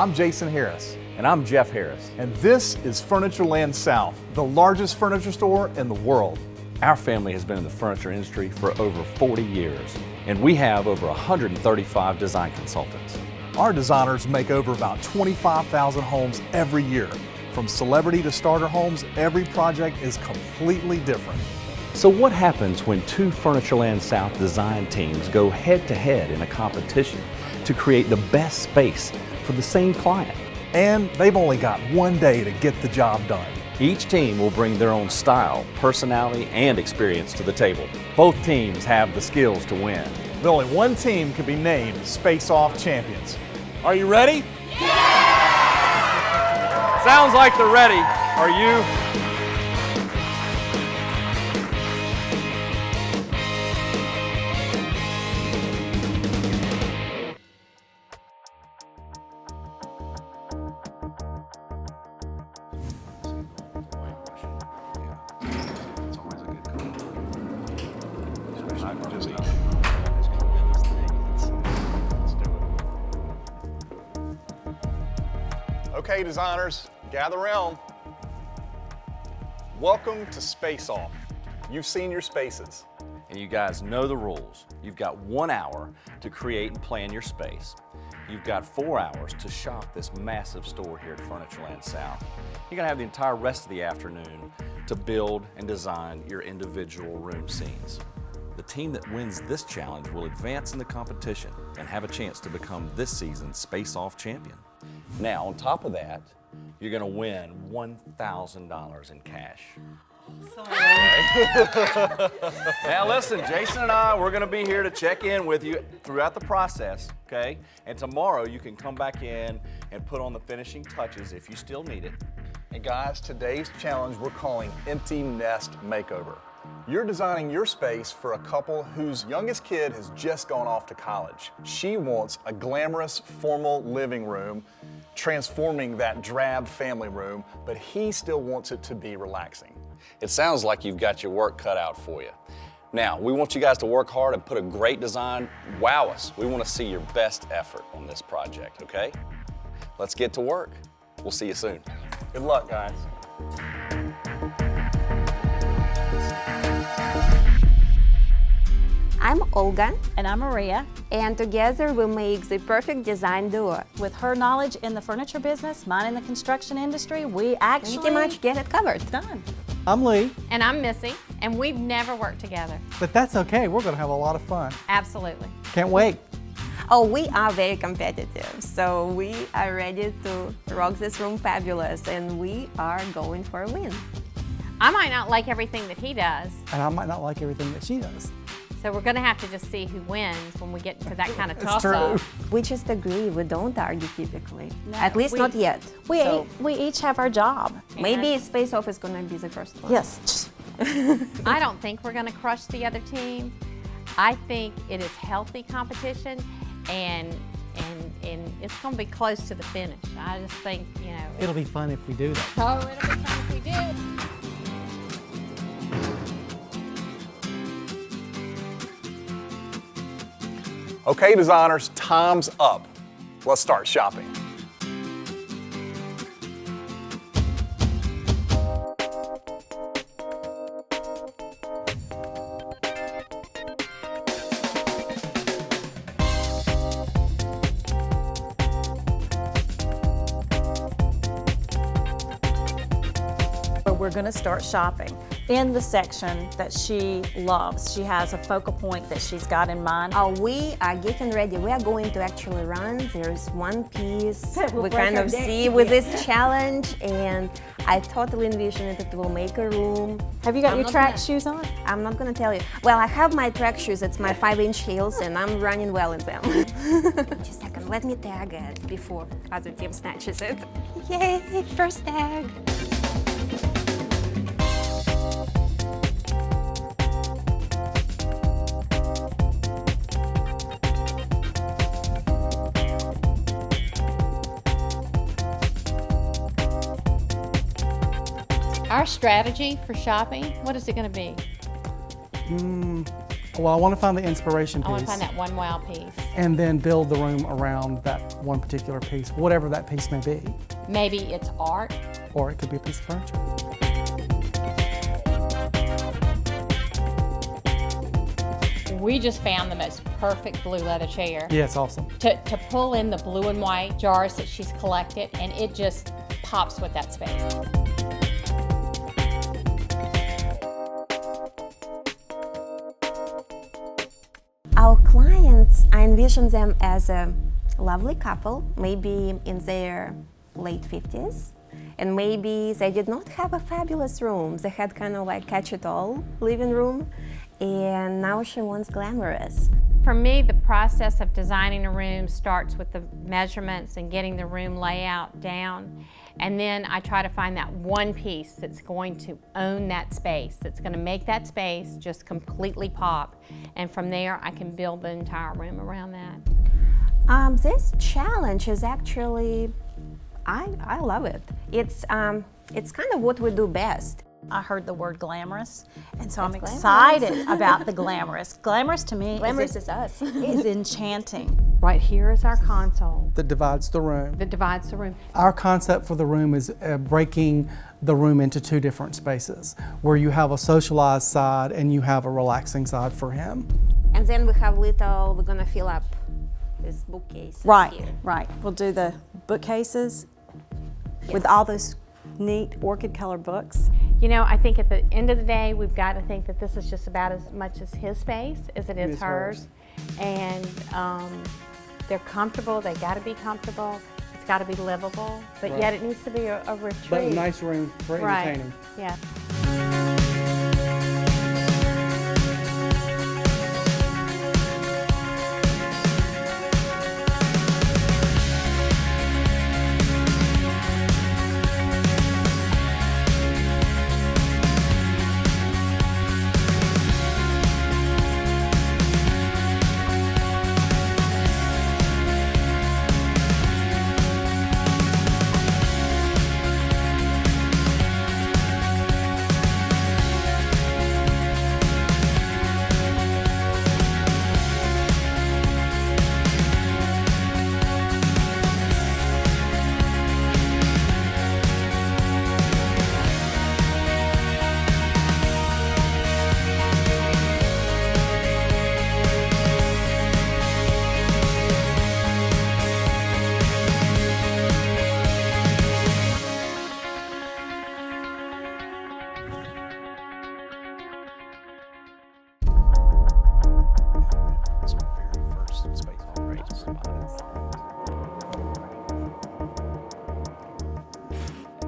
I'm Jason Harris. And I'm Jeff Harris. And this is Furnitureland South, the largest furniture store in the world. Our family has been in the furniture industry for over 40 years, and we have over 135 design consultants. Our designers make over about 25,000 homes every year. From celebrity to starter homes, every project is completely different. So what happens when two Furnitureland South design teams go head-to-head in a competition to create the best space for the same client? And they've only got one day to get the job done. Each team will bring their own style, personality, and experience to the table. Both teams have the skills to win. But only one team can be named Space Off champions. Are you ready? Yeah! Sounds like they're ready. Are you? Okay, designers, gather around. Welcome to Space Off. You've seen your spaces. And you guys know the rules. You've got 1 hour to create and plan your space. You've got 4 hours to shop this massive store here at Furnitureland South. You're gonna have the entire rest of the afternoon to build and design your individual room scenes. The team that wins this challenge will advance in the competition and have a chance to become this season's Space Off champion. Now, on top of that, you're gonna win $1,000 in cash. Now listen, Jason and I, we're gonna be here to check in with you throughout the process, okay? And tomorrow you can come back in and put on the finishing touches if you still need it. And guys, today's challenge we're calling Empty Nest Makeover. You're designing your space for a couple whose youngest kid has just gone off to college. She wants a glamorous, formal living room, transforming that drab family room, but he still wants it to be relaxing. It sounds like you've got your work cut out for you. Now, we want you guys to work hard and put a great design. Wow us. We want to see your best effort on this project, okay? Let's get to work. We'll see you soon. Good luck, guys. I'm Olga. And I'm Maria. And together we make the perfect design duo. With her knowledge in the furniture business, mine in the construction industry, we actually pretty much get it covered. Done. I'm Lee. And I'm Missy, and we've never worked together. But that's okay, we're gonna have a lot of fun. Absolutely. Can't wait. Oh, we are very competitive, so we are ready to rock this room fabulous, and we are going for a win. I might not like everything that he does, And I might not like everything that she does. so we're gonna have to just see who wins when we get to that kind of It's toss-up. true. We just agree, we don't argue typically. No, At least not yet. We So each have our job. maybe Space Off is gonna be the first one. Yes. I don't think we're gonna crush the other team. I think it is healthy competition, and it's gonna be close to the finish. I just think, you know. It'll be fun if we do that. Oh, it'll be fun if we do. Okay, designers, time's up. Let's start shopping. But we're going to start shopping in the section that she loves. She has a focal point that she's got in mind. We are getting ready. We are going to actually run. There's one piece We'll we break kind our of neck. see with this challenge, and I totally envision it. It will make a room. Have you got I'm your not track gonna- shoes on? I'm not gonna tell you. Well, I have my track shoes. It's my 5-inch heels, and I'm running well in them. Just a second. Let me tag it before other team snatches it. Yay! First tag. Our strategy for shopping, what is it going to be? Well, I want to find the inspiration I want to piece find that one wow piece. and then build the room around that one particular piece, whatever that piece may be. Maybe it's art. Or it could be a piece of furniture. We just found the most perfect blue leather chair Yeah, it's awesome. to pull in the blue and white jars that she's collected, and it just pops with that space. Our clients, I envision them as a lovely couple, maybe in their late 50s, and maybe they did not have a fabulous room. They had kind of like catch-it-all living room, and now she wants glamorous. For me, the process of designing a room starts with the measurements and getting the room layout down. And then I try to find that one piece that's going to own that space, that's going to make that space just completely pop. And from there, I can build the entire room around that. This challenge is actually, I love it. It's kind of what we do best. I heard the word glamorous, and so I'm It's excited about the glamorous. Glamorous to me Glamorous is us. is enchanting. Right here is our console That divides the room. that divides the room. Our concept for the room is breaking the room into two different spaces, where you have a socialized side and you have a relaxing side for him. And then we have we're gonna fill up this bookcase. Right, here. right. We'll do the bookcases with all those neat orchid colored books. You know, I think at the end of the day, we've got to think that this is just about as much as his space as it is hers. And they're comfortable, they got to be comfortable, it's got to be livable, but yet it needs to be a retreat. But a nice room for entertaining. Yeah.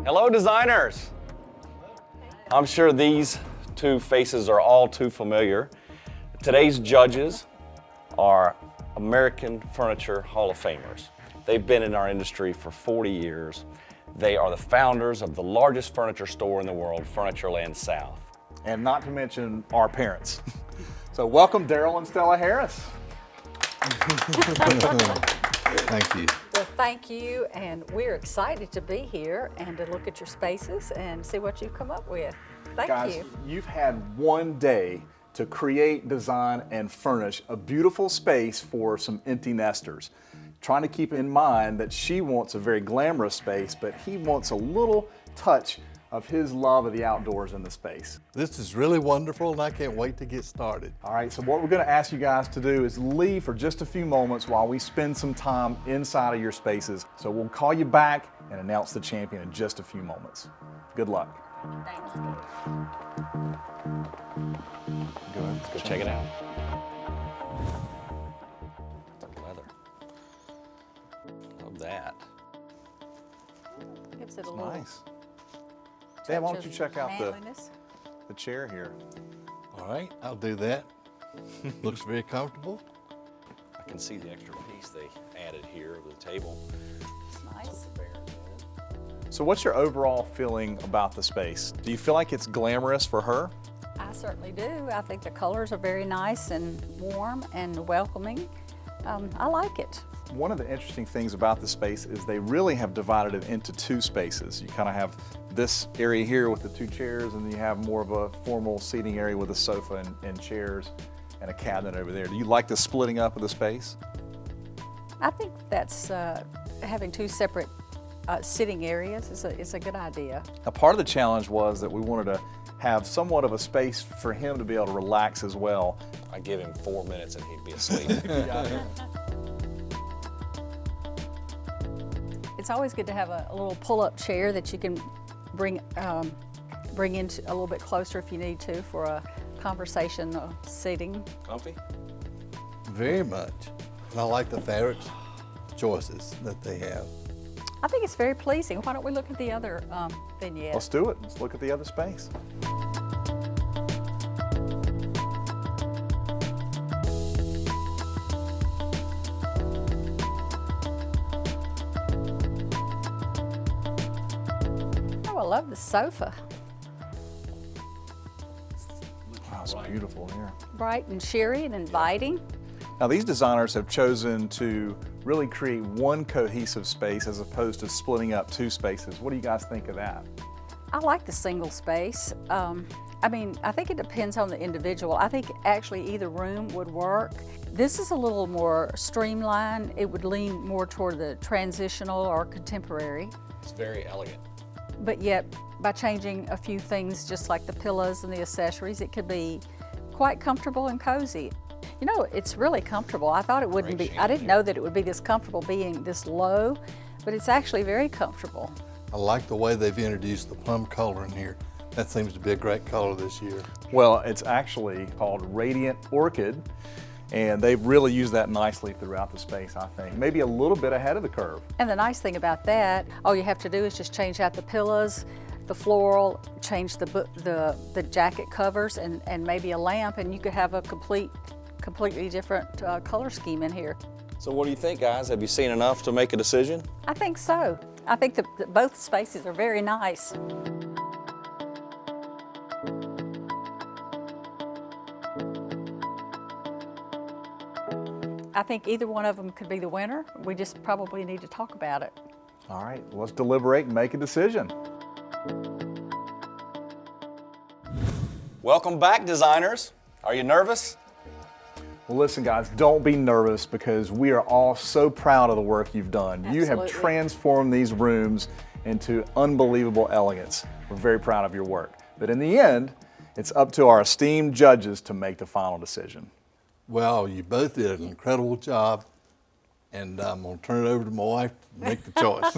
Hello, designers. I'm sure these two faces are all too familiar. Today's judges are American Furniture Hall of Famers. They've been in our industry for 40 years. They are the founders of the largest furniture store in the world, Furnitureland South. And not to mention our parents. So welcome Daryl and Stella Harris. Thank you. Well, thank you, and we're excited to be here and to look at your spaces and see what you've come up with. Thank Guys, you. you've had one day to create, design, and furnish a beautiful space for some empty nesters. Trying to keep in mind that she wants a very glamorous space, but he wants a little touch of his love of the outdoors in the space. This is really wonderful, and I can't wait to get started. All right, so what we're gonna ask you guys to do is leave for just a few moments while we spend some time inside of your spaces. So we'll call you back and announce the champion in just a few moments. Good luck. Thanks. Go ahead, let's go check it out. Leather. Love that. Gives it a little Nice. Dan, why don't touch you of check out manliness. the chair here? All right, I'll do that. Looks very comfortable. I can see the extra piece they added here to the table. It's nice. So what's your overall feeling about the space? Do you feel like it's glamorous for her? I certainly do. I think the colors are very nice and warm and welcoming. I like it. One of the interesting things about the space is they really have divided it into two spaces. You kind of have this area here with the two chairs, and then you have more of a formal seating area with a sofa and chairs. and a cabinet over there. Do you like the splitting up of the space? I think that's having two separate sitting areas is a good idea. Now, part of the challenge was that we wanted to have somewhat of a space for him to be able to relax as well. I give him 4 minutes and he'd be asleep. It's always good to have a little pull-up chair that you can bring in a little bit closer if you need to for a conversation seating. Comfy? Very much. And I like the fabric choices that they have. I think it's very pleasing. Why don't we look at the other vignette? Let's do it. Let's look at the other space. Oh, I love the sofa. Wow, it's beautiful here. Bright and cheery and inviting. Now, these designers have chosen to really create one cohesive space as opposed to splitting up two spaces. What do you guys think of that? I like the single space. I mean, I think it depends on the individual. I think actually either room would work. This is a little more streamlined. It would lean more toward the transitional or contemporary. It's very elegant. But yet, by changing a few things, just like the pillows and the accessories, it could be quite comfortable and cozy. You know, it's really comfortable. I thought it wouldn't be, I didn't know that it would be this comfortable being this low, but it's actually very comfortable. I like the way they've introduced the plum color in here. That seems to be a great color this year. Well, it's actually called Radiant Orchid, and they've really used that nicely throughout the space, I think. Maybe a little bit ahead of the curve. And the nice thing about that, all you have to do is just change out the pillows, the floral, change the jacket covers, and maybe a lamp, and you could have a completely different color scheme in here. So what do you think, guys? Have you seen enough to make a decision? I think so. I think that both spaces are very nice. I think either one of them could be the winner. We just probably need to talk about it. All right, let's deliberate and make a decision. Welcome back, designers. Are you nervous? Well, listen, guys, don't be nervous because we are all so proud of the work you've done. You have Absolutely. transformed these rooms into unbelievable elegance. We're very proud of your work. But in the end, it's up to our esteemed judges to make the final decision. Well, you both did an incredible job, and I'm going to turn it over to my wife to make the choice.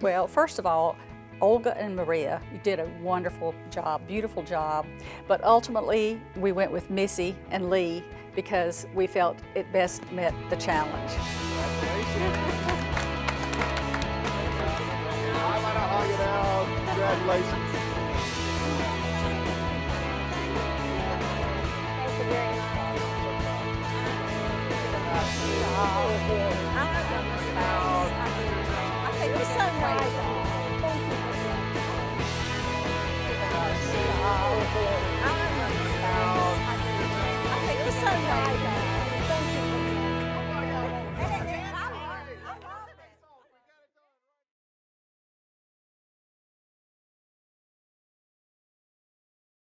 Well, first of all, Olga and Maria, you did a wonderful job, beautiful job. But ultimately, we went with Missy and Lee because we felt it best met the challenge. Congratulations. I think you're so right. I think you're so right.